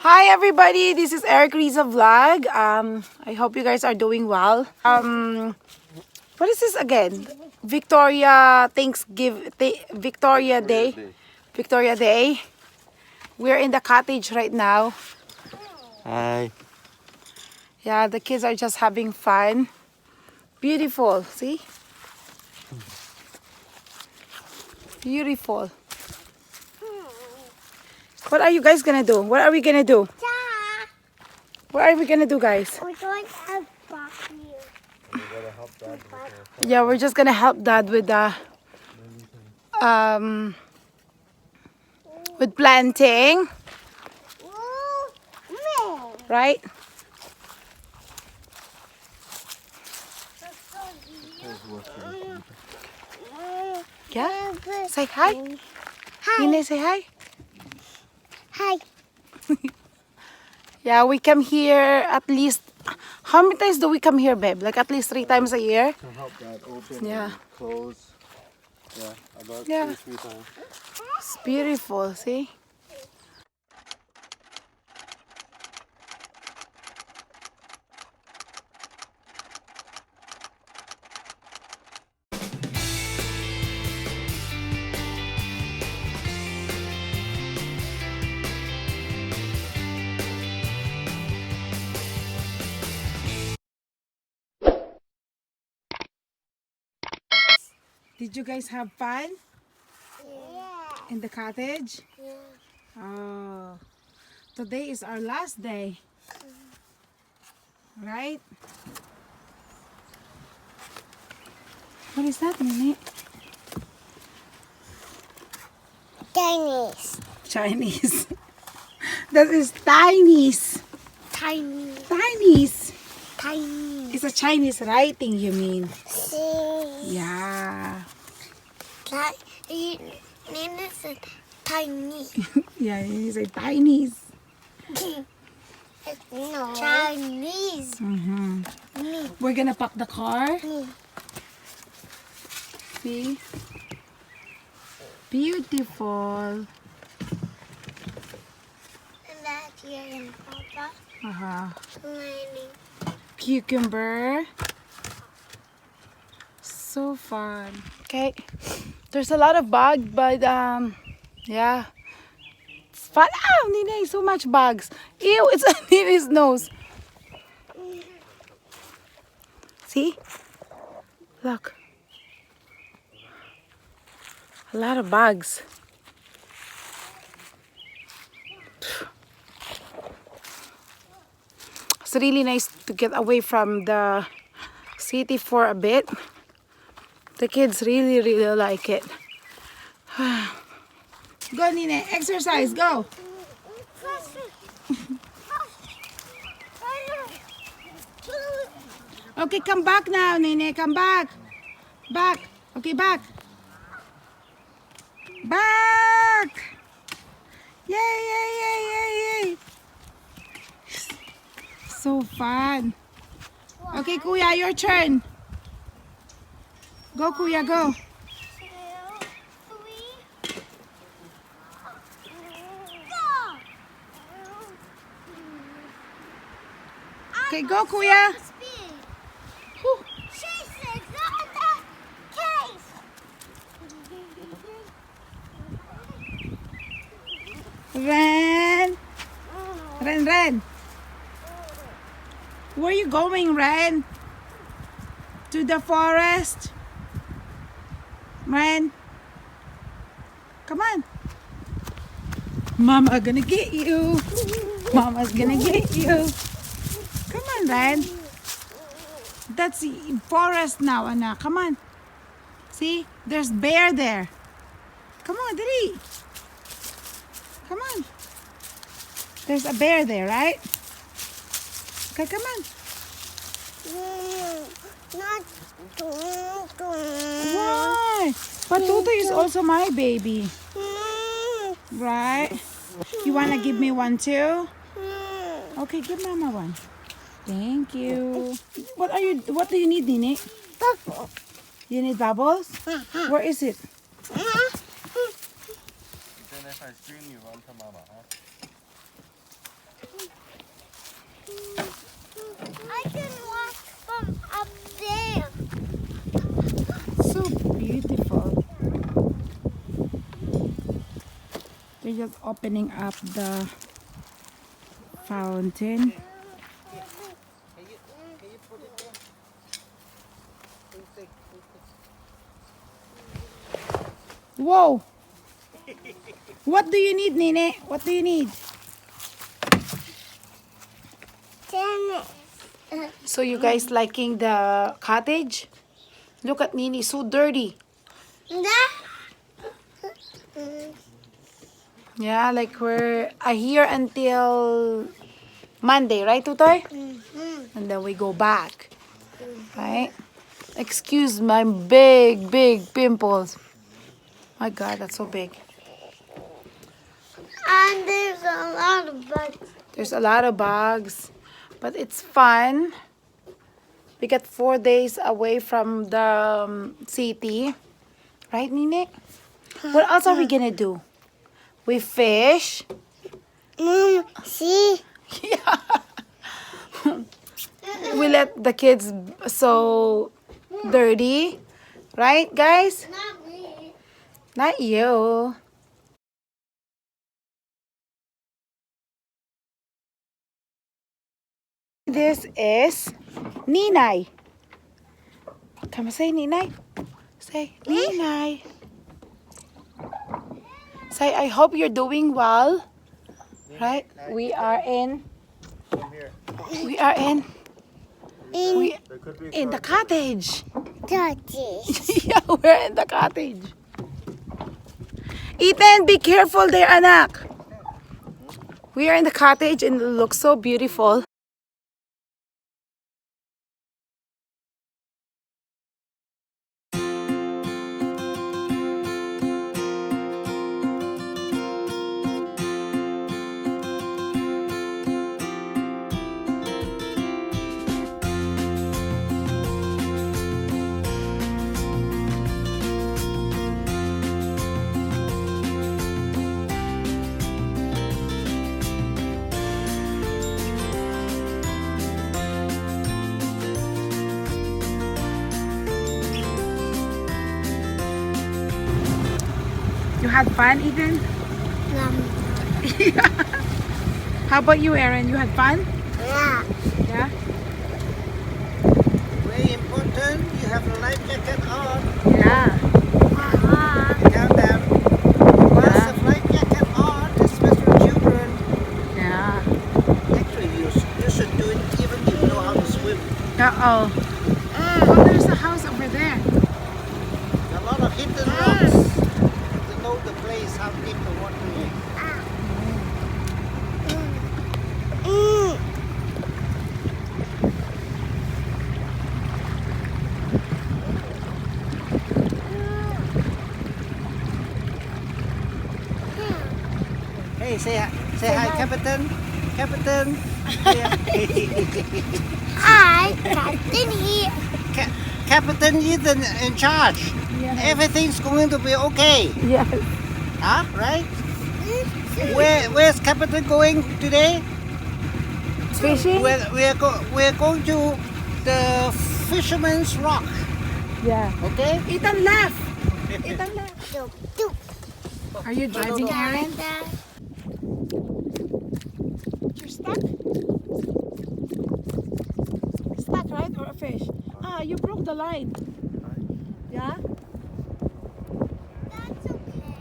Hi everybody, this is ericrizavlog. I hope you guys are doing well. What is this again? Victoria Day. Victoria Day. We're in the cottage right now. Hi. Yeah, the kids are just having fun. Beautiful, see? Beautiful. What are you guys gonna do? What are we gonna do? What are we gonna do, guys? We're going to have barbecue. Yeah, we're just gonna help Dad with planting, right? Yeah. Say hi. Hi. Nene, say hi. Hi. Yeah, we come here at least. How many times do we come here, babe? Like at least 3 times a year. To help Dad open Yeah. and close. Yeah, about Yeah. 2-3 times. It's beautiful. See. Did you guys have fun Yeah. in the cottage? Yeah. Oh, today is our last day, right? What is that, Nene? Chinese. Chinese. That is Chinese. Tiny. Chinese. Tiny. It's a Chinese writing, you mean? See. Yeah. Name is tiny. Yeah, it's a Chinese. No. Chinese. Mm-hmm. We're gonna park the car. See? Beautiful. And that here and Papa. Uh-huh. Learning. Cucumber. So fun. Okay. There's a lot of bugs, but yeah. It's fun. Oh, Nene, so much bugs. Ew, it's on Nene's nose. See? Look. A lot of bugs. It's really nice to get away from the city for a bit. The kids really, really like it. Go, Nene. Exercise. Go. Okay, come back now, Nene. Come back. Back. Okay, back. Back. Yay, yay, yay, yay, yay. So fun. Okay, Kuya, your turn. Go, Kuya, go. Okay, go, Kuya. Whew. Ren. Ren, Ren. Where are you going, Ren? To the forest? Ren. Come on. Mama gonna get you. Mama's gonna get you. Come on, Ren. That's the forest now, Anna. Come on. See? There's bear there. Come on, Didi. Come on. There's a bear there, right? Okay, come on. Not Why? But Toto is also my baby. Right? You wanna give me one too? Okay, give Mama one. Thank you. What do you need, Nene? You need bubbles? Where is it? Then if I screen you, run to Mama, huh? They're just opening up the fountain. Whoa! What do you need, Nene? What do you need? Tennis. So you guys liking the cottage? Look at Nene, so dirty. Yeah, like we're here until Monday, right, Tutoy? And then we go back, right? Excuse my big pimples. My God, that's so big. And there's a lot of bugs. There's a lot of bugs, but it's fun. We get 4 days away from the city, right, Nene? What else are we gonna do? We fish. See? Yeah. We let the kids so dirty, right, guys? Not me. Not you. This is Ninay. Come on, say Ninay. Say Ninay. Say, I hope you're doing well. Right? We are in. Come here. We are in. We There could be in the cottage. Cottage. Yeah, we're in the cottage. Ethan, be careful there, anak. We are in the cottage and it looks so beautiful. You had fun, Ethan? Yeah. How about you, Aaron? You had fun? Yeah. Yeah? Very important, you have a life jacket on. Yeah. Tell them, once a life jacket on, especially for children. Yeah. Actually, you should do it even if you know how to swim. Uh-oh. Oh, there's a house over there. A lot of hidden rocks to know the place, how deep the water is. Hey, say hi, Captain. Captain. Hi, Captain here. Captain is in charge. Yeah. Everything's going to be okay. Yes. Huh? Right? Where's Captain going today? Fishing? We're going to the Fisherman's Rock. Yeah. Okay? Ethan left. Ethan left. Doop, doop. Are you driving, Aaron? Dad. You're stuck? Stuck, right? Or a fish? Ah, you broke the line. Yeah? That's okay.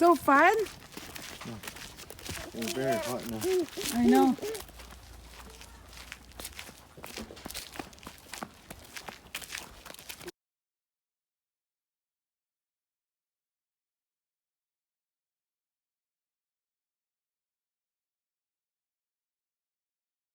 So fun. It's very hot now. I know.